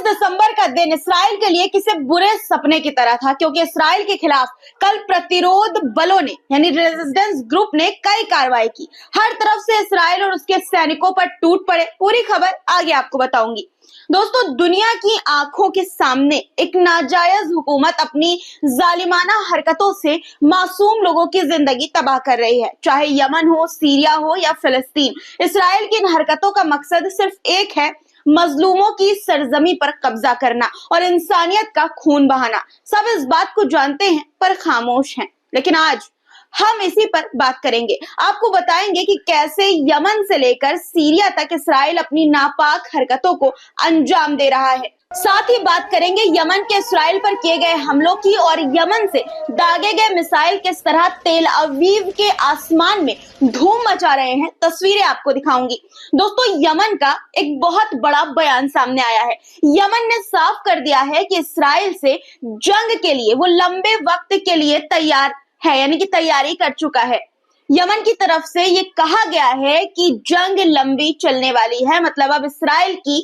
दिसंबर का दिन इसराइल के लिए किसी बुरे सपने की तरह था, क्योंकि इसराइल के खिलाफ कल प्रतिरोध बलों ने यानी रेजिस्टेंस ग्रुप ने कई कार्रवाई की। हर तरफ से इसराइल और उसके सैनिकों पर टूट पड़े। पूरी खबर आगे आपको बताऊंगी। दोस्तों, दुनिया की आंखों के सामने एक नाजायज हुकूमत अपनी जालिमाना हरकतों से मासूम लोगों की जिंदगी तबाह कर रही है। चाहे यमन हो, सीरिया हो या फिलिस्तीन, इसराइल की इन हरकतों का मकसद सिर्फ एक है, मजलूमों की सरजमी पर कब्जा करना और इंसानियत का खून बहाना। सब इस बात को जानते हैं पर खामोश हैं। लेकिन आज हम इसी पर बात करेंगे। आपको बताएंगे कि कैसे यमन से लेकर सीरिया तक इसराइल अपनी नापाक हरकतों को अंजाम दे रहा है। साथ ही बात करेंगे यमन के इसराइल पर किए गए हमलों की और यमन से दागे गए मिसाइल किस तरह तेल अवीव के आसमान में धूम मचा रहे हैं। तस्वीरें आपको दिखाऊंगी। दोस्तों, यमन का एक बहुत बड़ा बयान सामने आया है। यमन ने साफ कर दिया है कि इसराइल से जंग के लिए वो लंबे वक्त के लिए तैयार है, यानी कि तैयारी कर चुका है। यमन की तरफ से ये कहा गया है कि जंग लंबी चलने वाली है, मतलब अब इसराइल की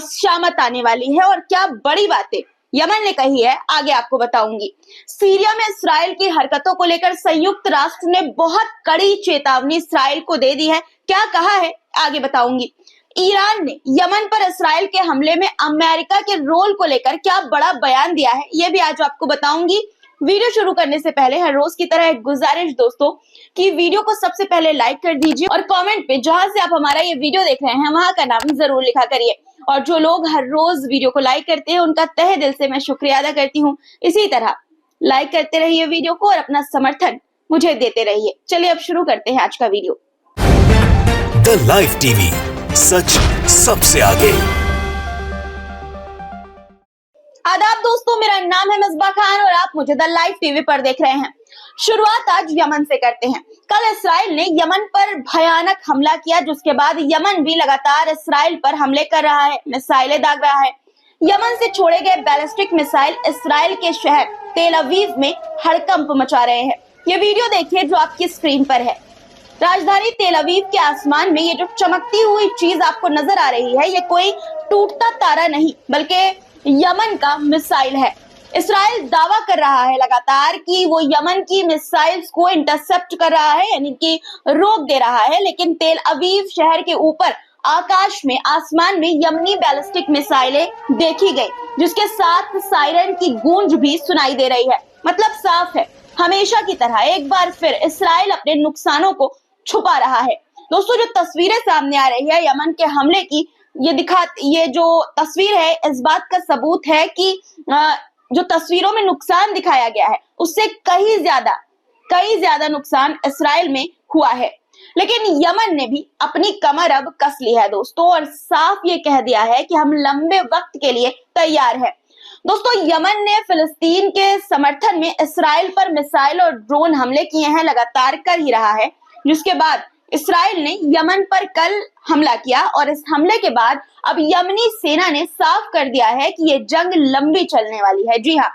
शामत आने वाली है। और क्या बड़ी बातें यमन ने कही है, आगे आपको बताऊंगी। सीरिया में इसराइल की हरकतों को लेकर संयुक्त राष्ट्र ने बहुत कड़ी चेतावनी इसराइल को दे दी है। क्या कहा है, आगे बताऊंगी। ईरान ने यमन पर इसराइल के हमले में अमेरिका के रोल को लेकर क्या बड़ा बयान दिया है, ये भी आज आपको बताऊंगी। वीडियो शुरू करने से पहले हर रोज की तरह एक गुजारिश दोस्तों कि वीडियो को सबसे पहले लाइक कर दीजिए और कमेंट पे जहां से आप हमारा ये वीडियो देख रहे हैं वहां का नाम जरूर लिखा करिए। और जो लोग हर रोज वीडियो को लाइक करते हैं उनका तहे दिल से मैं शुक्रिया अदा करती हूँ। इसी तरह लाइक करते रहिए वीडियो को और अपना समर्थन मुझे देते रहिए। चलिए अब शुरू करते हैं आज का वीडियो। द लाइव टीवी, सच सबसे आगे। आदाब दोस्तों, मेरा नाम है मिसबा खान और आप मुझे द लाइव टीवी पर देख रहे हैं। शुरुआत आज यमन से करते हैं। कल इसराइल ने यमन पर भयानक हमला किया, जिसके बाद यमन भी लगातार इसराइल पर हमले कर रहा है, मिसाइलें दाग रहा है। यमन से छोड़े गए बैलिस्टिक मिसाइल इसराइल के शहर तेल अवीव में हड़कंप मचा रहे हैं। ये वीडियो देखिए जो आपकी स्क्रीन पर है। राजधानी तेल अवीव के आसमान में ये जो चमकती हुई चीज आपको नजर आ रही है, ये कोई टूटता तारा नहीं बल्कि यमन का मिसाइल है। इसराइल दावा कर रहा है लगातार कि वो यमन की मिसाइल्स को इंटरसेप्ट कर रहा है, यानी कि रोक दे रहा है। लेकिन तेल अवीव शहर के ऊपर आकाश में, आसमान में यमनी बैलिस्टिक मिसाइलें देखी गई, जिसके साथ सायरन की गूंज भी सुनाई दे रही है। मतलब साफ है, हमेशा की तरह एक बार फिर इसराइल अपने नुकसानों को छुपा रहा है। दोस्तों, जो तस्वीरें सामने आ रही है यमन के हमले की, ये जो तस्वीर है इस बात का सबूत है कि जो तस्वीरों में नुकसान दिखाया गया है उससे कहीं ज्यादा नुकसान इसराइल में हुआ है। लेकिन यमन ने भी अपनी कमर अब कस ली है दोस्तों, और साफ ये कह दिया है कि हम लंबे वक्त के लिए तैयार हैं। दोस्तों, यमन ने फिलिस्तीन के समर्थन में इसराइल पर मिसाइल और ड्रोन हमले किए हैं, लगातार कर ही रहा है। जिसके बाद इसराइल ने यमन पर कल हमला किया और इस हमले के बाद अब यमनी सेना ने साफ कर दिया है कि ये जंग लंबी चलने वाली है। जी हाँ,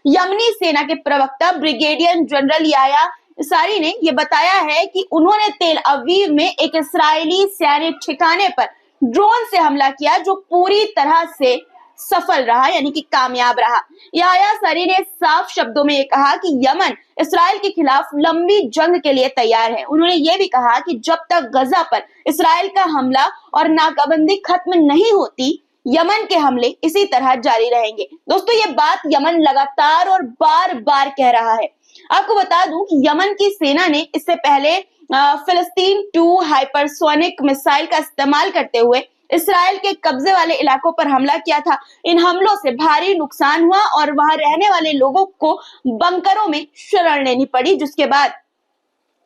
यमनी सेना के प्रवक्ता ब्रिगेडियर जनरल याया सारी ने ये बताया है कि उन्होंने तेल अवीव में एक इसराइली सैनिक ठिकाने पर ड्रोन से हमला किया, जो पूरी तरह से सफल रहा, यानी कि कामयाब रहा। याया सारी ने साफ शब्दों में ये कहा कि यमन इसराइल के खिलाफ लंबी जंग के लिए तैयार है। उन्होंने ये भी कहा कि जब तक गजा पर इसराइल का हमला और नाकाबंदी खत्म नहीं होती, यमन के हमले इसी तरह जारी रहेंगे। दोस्तों, ये बात यमन लगातार और बार बार कह रहा है। आपको बता दूं कि यमन की सेना ने इससे पहले फिलिस्तीन 2 हाइपरसोनिक मिसाइल का इस्तेमाल करते हुए इसराइल के कब्जे वाले इलाकों पर हमला किया था। इन हमलों से भारी नुकसान हुआ और वहां रहने वाले लोगों को बंकरों में शरण लेनी पड़ी, जिसके बाद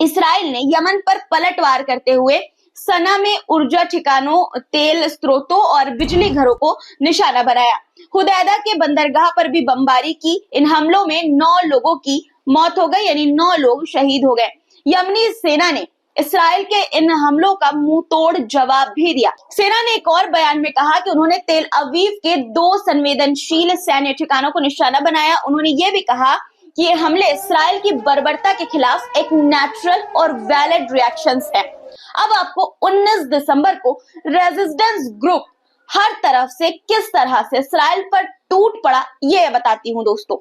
इसराइल ने यमन पर पलटवार करते हुए सना में ऊर्जा ठिकानों, तेल स्रोतों और बिजली घरों को निशाना बनाया। हुदैदा के बंदरगाह पर भी बमबारी की। इन हमलों में 9 लोगों की मौत हो गई, यानी 9 लोग शहीद हो गए। यमनी सेना ने इसराइल के इन हमलों का मुंह तोड़ जवाब भी दिया। सेना ने एक और बयान में कहा कि उन्होंने तेल अवीव के 2 संवेदनशील सैन्य ठिकानों को निशाना बनाया। उन्होंने ये भी कहा कि ये हमले इसराइल की बर्बरता के खिलाफ एक नेचुरल और वैलिड रिएक्शंस है। अब आपको 19 दिसंबर को रेजिस्टेंस ग्रुप हर तरफ से किस तरह से इसराइल पर टूट पड़ा, ये बताती हूँ दोस्तों।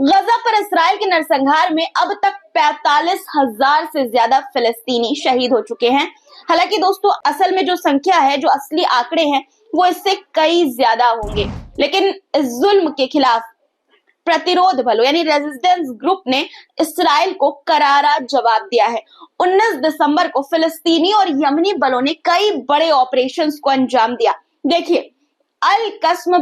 गजा पर इसराइल के नरसंहार में अब तक 45,000 से ज्यादा फिलिस्तीनी शहीद हो चुके हैं। हालांकि दोस्तों असल में जो संख्या है, जो असली आंकड़े हैं, वो इससे कई ज्यादा होंगे। लेकिन इस जुल्म के खिलाफ प्रतिरोध बलों यानी रेजिस्टेंस ग्रुप ने इसराइल को करारा जवाब दिया है। 19 दिसंबर को फिलिस्तीनी और यमनी बलों ने कई बड़े ऑपरेशंस को अंजाम दिया। देखिए, अल कस्म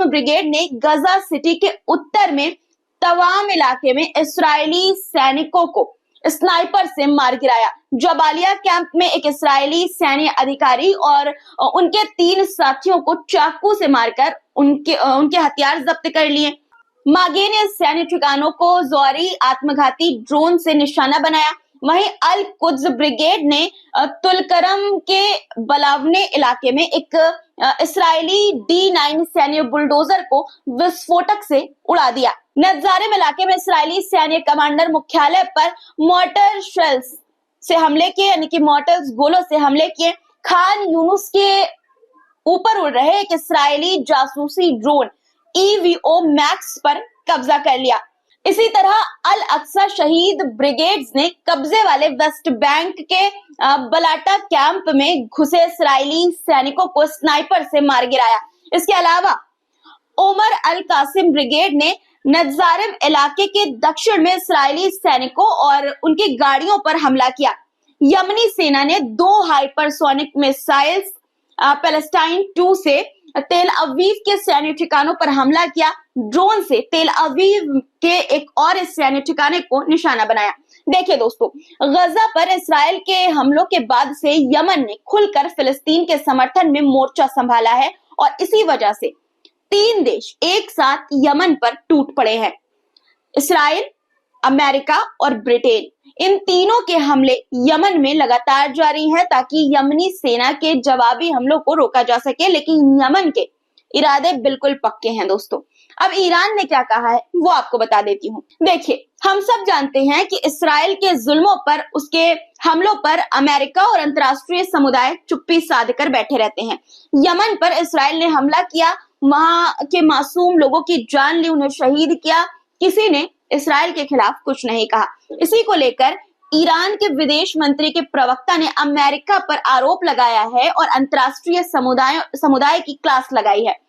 ब्रिगेड ने गजा सिटी के उत्तर में तवाम इलाके में इस्राएली सैनिकों को स्नाइपर से मार गिराया। जबालिया कैंप में एक इस्राएली सैन्य अधिकारी और उनके 3 साथियों को चाकू से मारकर उनके हथियार जब्त कर लिए। मागे ने सैन्य ठिकानों को जौहरी आत्मघाती ड्रोन से निशाना बनाया। वहीं अल कुद्स ब्रिगेड ने तुलकरम के बलावने इलाके में एक इस्राएली D9 सैन्य बुलडोजर को विस्फोटक से उड़ा दिया। नजारिम इलाके में इस्राएली सैन्य कमांडर मुख्यालय पर मोर्टार शेल्स से हमले किए, यानी कि मोर्टार गोलों से हमले किए। खान यूनुस के ऊपर उड़ रहे एक इस्राएली जासूसी ड्रोन EVO मैक्स पर कब्जा कर लिया। इसी तरह अल अक्सा शहीद ब्रिगेड्स ने कब्जे वाले वेस्ट बैंक के बलाटा कैंप में घुसे इस्राएली सैनिकों को स्नाइपर से मार गिराया। इसके अलावा ओमर अल कासिम ब्रिगेड ने नजारिम इलाके के दक्षिण में इस्राएली सैनिकों और उनकी गाड़ियों पर हमला किया। यमनी सेना ने 2 हाइपरसोनिक मिसाइल्स पैलेस्टाइन 2 से तेल अवीव के सैन्य ठिकानों पर हमला किया। ड्रोन से तेल अवीव के एक और इस सैन्य ठिकाने को निशाना बनाया। देखिए दोस्तों, गजा पर इसराइल के हमलों के बाद से यमन ने खुलकर फिलिस्तीन के समर्थन में मोर्चा संभाला है और इसी वजह से 3 देश एक साथ यमन पर टूट पड़े हैं। इसराइल, अमेरिका और ब्रिटेन, इन तीनों के हमले यमन में लगातार जारी हैं ताकि यमनी सेना के जवाबी हमलों को रोका जा सके। लेकिन यमन के इरादे बिल्कुल पक्के हैं दोस्तों। अब ईरान ने क्या कहा है वो आपको बता देती हूँ। देखिए, हम सब जानते हैं कि इसराइल के जुल्मों पर, उसके हमलों पर अमेरिका और अंतर्राष्ट्रीय समुदाय चुप्पी साध कर बैठे रहते हैं। यमन पर इसराइल ने हमला किया, वहां के मासूम लोगों की जान ली, उन्हें शहीद किया। किसी ने इसराइल के खिलाफ कुछ नहीं कहा। इसी को लेकर ईरान के विदेश मंत्री के प्रवक्ता ने अमेरिका पर आरोप लगाया है और अंतर्राष्ट्रीय समुदाय की क्लास लगाई है।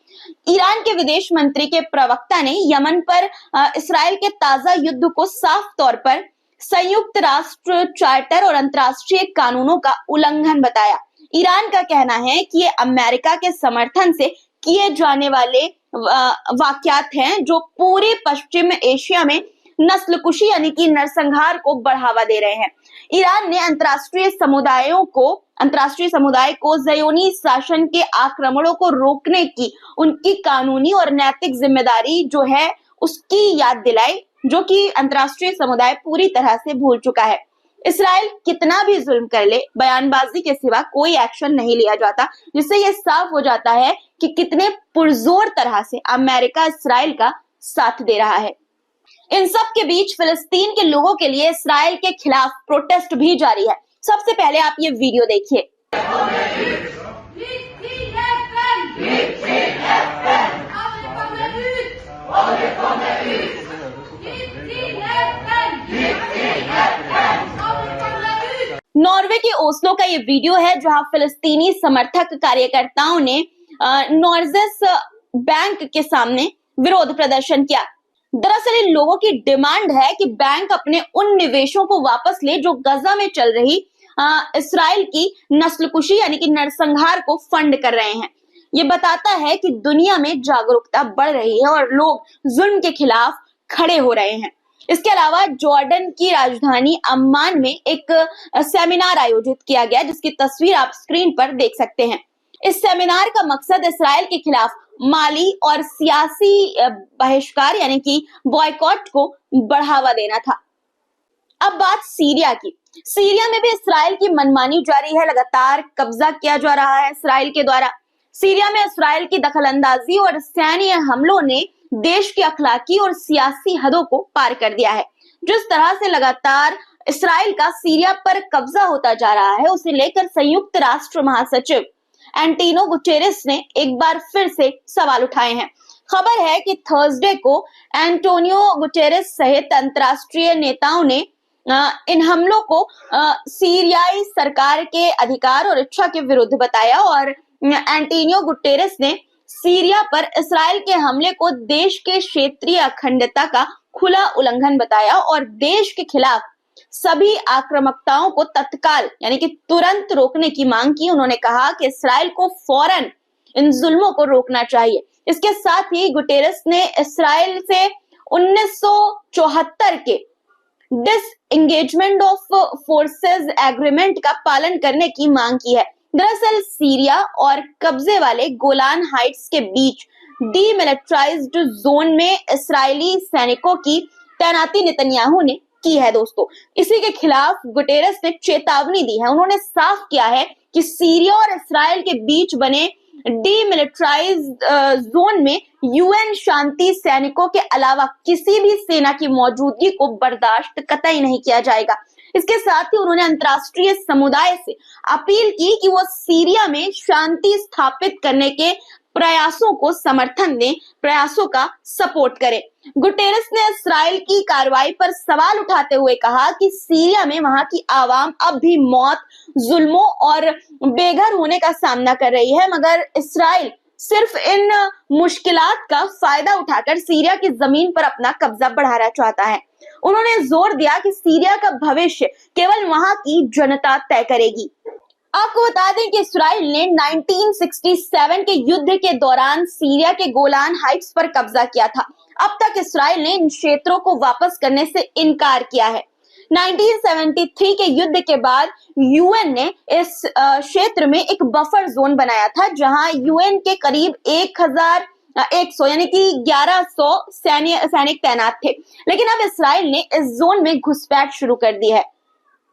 ईरान के विदेश मंत्री के प्रवक्ता ने यमन पर इसराइल के ताजा युद्ध को साफ तौर पर संयुक्त राष्ट्र चार्टर और अंतर्राष्ट्रीय कानूनों का उल्लंघन बताया। ईरान का कहना है कि ये अमेरिका के समर्थन से किए जाने वाले वाकयात हैं जो पूरे पश्चिम एशिया में नस्लकुशी यानी कि नरसंहार को बढ़ावा दे रहे हैं। ईरान ने अंतर्राष्ट्रीय समुदाय को ज़योनी शासन के आक्रमणों को रोकने की उनकी कानूनी और नैतिक जिम्मेदारी जो है उसकी याद दिलाई, जो कि अंतर्राष्ट्रीय समुदाय पूरी तरह से भूल चुका है। इसराइल कितना भी जुल्म कर ले, बयानबाजी के सिवा कोई एक्शन नहीं लिया जाता, जिससे यह साफ हो जाता है कि कितने पुरजोर तरह से अमेरिका इसराइल का साथ दे रहा है। इन सब के बीच फिलिस्तीन के लोगों के लिए इसराइल के खिलाफ प्रोटेस्ट भी जारी है। सबसे पहले आप ये वीडियो देखिए। नॉर्वे के ओस्लो का ये वीडियो है जहां फिलिस्तीनी समर्थक कार्यकर्ताओं ने नॉर्जेस बैंक के सामने विरोध प्रदर्शन किया। दरअसल इन लोगों की डिमांड है कि बैंक अपने उन निवेशों को वापस ले जो गजा में चल रही इसराइल की नस्लकुशी यानी कि नरसंहार को फंड कर रहे हैं। ये बताता है कि दुनिया में जागरूकता बढ़ रही है और लोग जुल्म के खिलाफ खड़े हो रहे हैं। इसके अलावा जॉर्डन की राजधानी अम्मान में एक सेमिनार आयोजित किया गया जिसकी तस्वीर आप स्क्रीन पर देख सकते हैं। इस सेमिनार का मकसद इसराइल के खिलाफ माली और सियासी बहिष्कार यानी कि बॉयकॉट को बढ़ावा देना था। अब बात सीरिया की। सीरिया में भी इसराइल की मनमानी जारी है, लगातार कब्जा किया जा रहा है इसराइल के द्वारा। सीरिया में इसराइल की दखलंदाजी और सैन्य हमलों ने देश की अखलाकी और सियासी हदों को पार कर दिया है। जिस तरह से लगातार इसराइल का सीरिया पर कब्जा होता जा रहा है, उसे लेकर संयुक्त राष्ट्र महासचिव एंटोनियो गुटेरेस ने एक बार फिर से सवाल उठाए हैं। खबर है कि थर्सडे को एंटोनियो गुटेरेस सहित अंतर्राष्ट्रीय नेताओं ने इन हमलों को सीरियाई सरकार के अधिकार और इच्छा के विरुद्ध बताया और एंटोनियो गुटेरेस ने सीरिया पर इस्राएल के हमले को देश के क्षेत्रीय अखंडता का खुला उल्लंघन बताया और देश के खिलाफ सभी आक्रामकताओं को तत्काल यानी कि तुरंत रोकने की मांग की। उन्होंने कहा कि इस्राएल को फौरन इन जुल्मों को रोकना चाहिए। इसके साथ ही गुटेरेस ने इस्राएल से 1974 के डिसएंगेजमेंट ऑफ फोर्सेस एग्रीमेंट का पालन करने की मांग की है। दरअसल सीरिया और कब्जे वाले गोलान हाइट्स के बीच डीमिलिटराइज्ड जोन में इस्राएली सैनिकों की तैनाती नेतन्याहू ने की है। दोस्तों, इसी के खिलाफ गुटेरेस ने चेतावनी दी है। उन्होंने साफ किया है कि सीरिया और इस्राएल के बीच बने डीमिलिटराइज्ड जोन में यूएन शांति सैनिकों के अलावा किसी भी सेना की मौजूदगी को बर्दाश्त कतई नहीं किया जाएगा। इसके साथ ही उन्होंने अंतर्राष्ट्रीय समुदाय से अपील की कि वो सीरिया में शांति स्थापित करने के प्रयासों को समर्थन दें, प्रयासों का सपोर्ट करें। गुटेरेस ने इस्राएल की कार्रवाई पर सवाल उठाते हुए कहा कि सीरिया में वहां की आवाम अब भी मौत, जुल्मों और बेघर होने का सामना कर रही है, मगर इस्राएल सिर्फ इन मुश्किलात का फायदा उठाकर सीरिया की जमीन पर अपना कब्जा बढ़ाना चाहता है। उन्होंने जोर दिया कि सीरिया का भविष्य केवल वहां की जनता तय करेगी। आपको बता दें कि इस्राएल ने 1967 के युद्ध के दौरान सीरिया के गोलान हाइट्स पर कब्जा किया था। अब तक इस्राएल ने इन क्षेत्रों को वापस करने से इनकार किया है। 1973 के युद्ध के बाद यूएन ने इस क्षेत्र में एक बफर जोन बनाया था, जहां यूएन के करीब 1100 यानी कि 1100 सैनिक तैनात थे। लेकिन अब इस्राएल ने इस जोन में घुसपैठ शुरू कर दी है।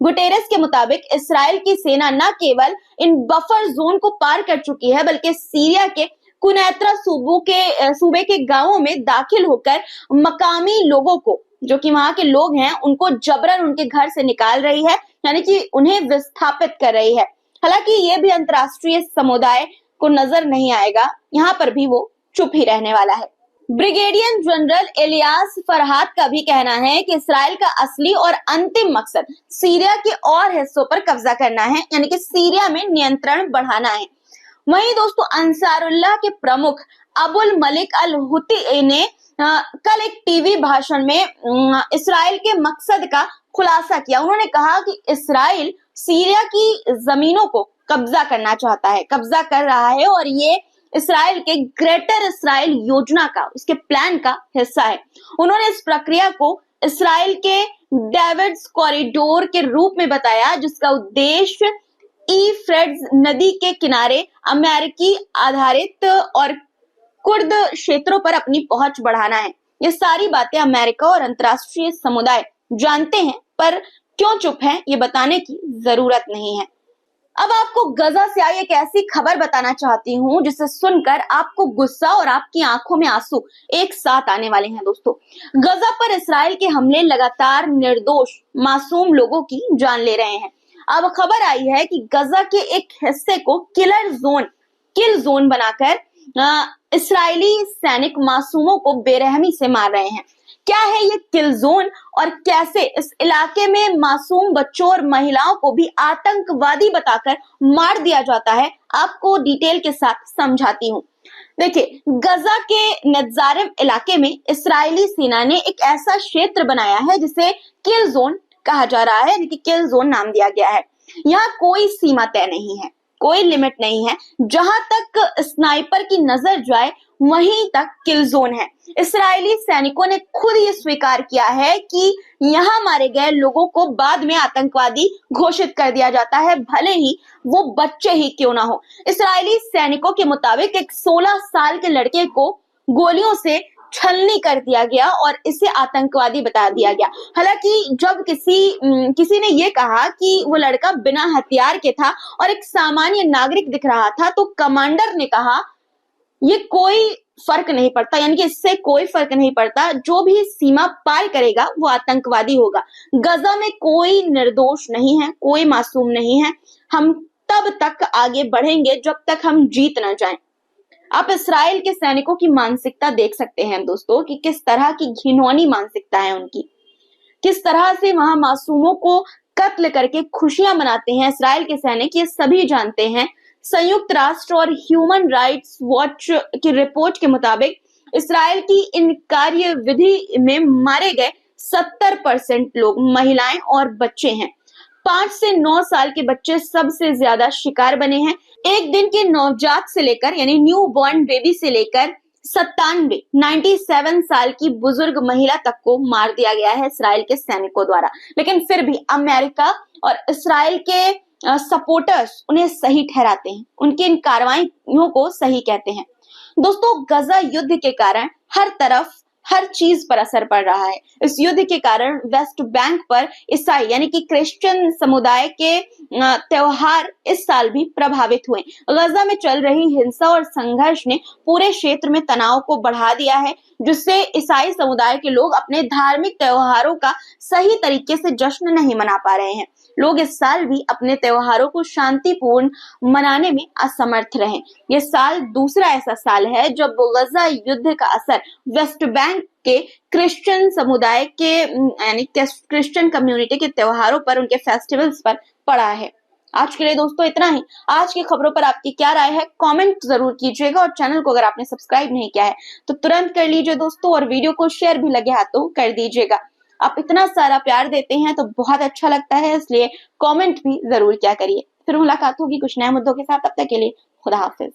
गुटेरेस के मुताबिक इस्राएल की सेना न केवल इन बफर जोन को पार कर चुकी है, बल्कि सीरिया के कुनैत्रा सूबे के गांवों में दाखिल होकर मकामी लोगों को, जो कि वहां के लोग हैं, उनको जबरन उनके घर से निकाल रही है, यानी कि उन्हें विस्थापित कर रही है। हालांकि ये भी अंतर्राष्ट्रीय समुदाय को नजर नहीं आएगा, यहाँ पर भी वो चुप ही रहने वाला है। ब्रिगेडियर जनरल इलियास फरहाद का भी कहना है कि इस्राएल का असली और अंतिम मकसद सीरिया के और हिस्सों पर कब्जा करना है, यानी कि सीरिया में नियंत्रण बढ़ाना है। वहीं दोस्तों, अंसारुल्लाह के प्रमुख अबुल मलिक अल हुती ने कल एक टीवी भाषण में इस्राएल के मकसद का खुलासा किया। उन्होंने कहा कि इस्राएल सीरिया की जमीनों को कब्जा करना चाहता है, कब्जा कर रहा है, और ये इस्राएल के ग्रेटर इस्राएल योजना का, उसके प्लान का हिस्सा है। उन्होंने इस प्रक्रिया को इस्राएल के डेविड्स कॉरिडोर के रूप में बताया, जिसका उद्देश्य ईफ्रेट्स नदी के किनारे अमेरिकी आधारित और कुर्द क्षेत्रों पर अपनी पहुंच बढ़ाना है। ये सारी बातें अमेरिका और अंतर्राष्ट्रीय समुदाय जानते हैं, पर क्यों चुप है ये बताने की जरूरत नहीं है। अब आपको गजा से आई एक ऐसी खबर बताना चाहती हूँ जिसे सुनकर आपको गुस्सा और आपकी आंखों में आंसू एक साथ आने वाले हैं। दोस्तों, गजा पर इस्राएल के हमले लगातार निर्दोष मासूम लोगों की जान ले रहे हैं। अब खबर आई है कि गजा के एक हिस्से को किल जोन बनाकर इस्राएली सैनिक मासूमों को बेरहमी से मार रहे हैं। क्या है ये किल जोन और कैसे इस इलाके में मासूम बच्चों और महिलाओं को भी आतंकवादी बताकर मार दिया जाता है, आपको डिटेल के साथ समझाती हूँ। देखिए, गजा के नजारिम इलाके में इस्राएली सेना ने एक ऐसा क्षेत्र बनाया है जिसे किल जोन कहा जा रहा है, यानी कि किल जोन नाम दिया गया है। यहाँ कोई सीमा तय नहीं है, कोई लिमिट नहीं है, जहां तक स्नाइपर की नजर जाए वहीं तक किल जोन है। इस्राएली सैनिकों ने खुद ये स्वीकार किया है कि यहाँ मारे गए लोगों को बाद में आतंकवादी घोषित कर दिया जाता है, भले ही वो बच्चे ही क्यों ना हो। इस्राएली सैनिकों के मुताबिक एक 16 साल के लड़के को गोलियों से छलनी कर दिया गया और इसे आतंकवादी बता दिया गया। हालांकि जब किसी ने ये कहा कि वो लड़का बिना हथियार के था और एक सामान्य नागरिक दिख रहा था, तो कमांडर ने कहा ये कोई फर्क नहीं पड़ता, यानी कि इससे कोई फर्क नहीं पड़ता, जो भी सीमा पार करेगा वो आतंकवादी होगा। गजा में कोई निर्दोष नहीं है, कोई मासूम नहीं है। हम तब तक आगे बढ़ेंगे जब तक हम जीत न जाएं। आप इसराइल के सैनिकों की मानसिकता देख सकते हैं दोस्तों कि किस तरह की घिनौनी मानसिकता है उनकी, किस तरह से वहां मासूमों को कत्ल करके खुशियां मनाते हैं इसराइल के सैनिक। ये सभी जानते हैं। संयुक्त राष्ट्र और ह्यूमन राइट्स वॉच की रिपोर्ट के मुताबिक इसराइल की इन कार्यविधि में मारे गए 70% लोग महिलाएं और बच्चे हैं। 5 से 9 साल के बच्चे सबसे ज्यादा शिकार बने हैं। एक दिन के नवजात से लेकर यानी न्यू बॉर्न बेबी से लेकर 97 साल की बुजुर्ग महिला तक को मार दिया गया है इसराइल के सैनिकों द्वारा। लेकिन फिर भी अमेरिका और इसराइल के सपोर्टर्स उन्हें सही ठहराते हैं, उनकी इन कार्रवाइयों को सही कहते हैं। दोस्तों, गजा युद्ध के कारण हर तरफ हर चीज पर असर पड़ रहा है। इस युद्ध के कारण वेस्ट बैंक पर ईसाई यानी कि क्रिश्चियन समुदाय के त्योहार इस साल भी प्रभावित हुए। गजा में चल रही हिंसा और संघर्ष ने पूरे क्षेत्र में तनाव को बढ़ा दिया है, जिससे ईसाई समुदाय के लोग अपने धार्मिक त्योहारों का सही तरीके से जश्न नहीं मना पा रहे हैं। लोग इस साल भी अपने त्योहारों को शांतिपूर्ण मनाने में असमर्थ रहे। ये साल दूसरा ऐसा साल है जब गजा युद्ध का असर वेस्ट बैंक के क्रिश्चियन समुदाय के यानी क्रिश्चियन कम्युनिटी के त्योहारों पर, उनके फेस्टिवल्स पर पड़ा है। आज के लिए दोस्तों इतना ही। आज की खबरों पर आपकी क्या राय है कमेंट जरूर कीजिएगा, और चैनल को अगर आपने सब्सक्राइब नहीं किया है तो तुरंत कर लीजिए दोस्तों, और वीडियो को शेयर भी लगे हाथों कर दीजिएगा। आप इतना सारा प्यार देते हैं तो बहुत अच्छा लगता है, इसलिए कमेंट भी जरूर क्या करिए। फिर मुलाकात होगी कुछ नए मुद्दों के साथ, तब तक के लिए खुदा हाफिज।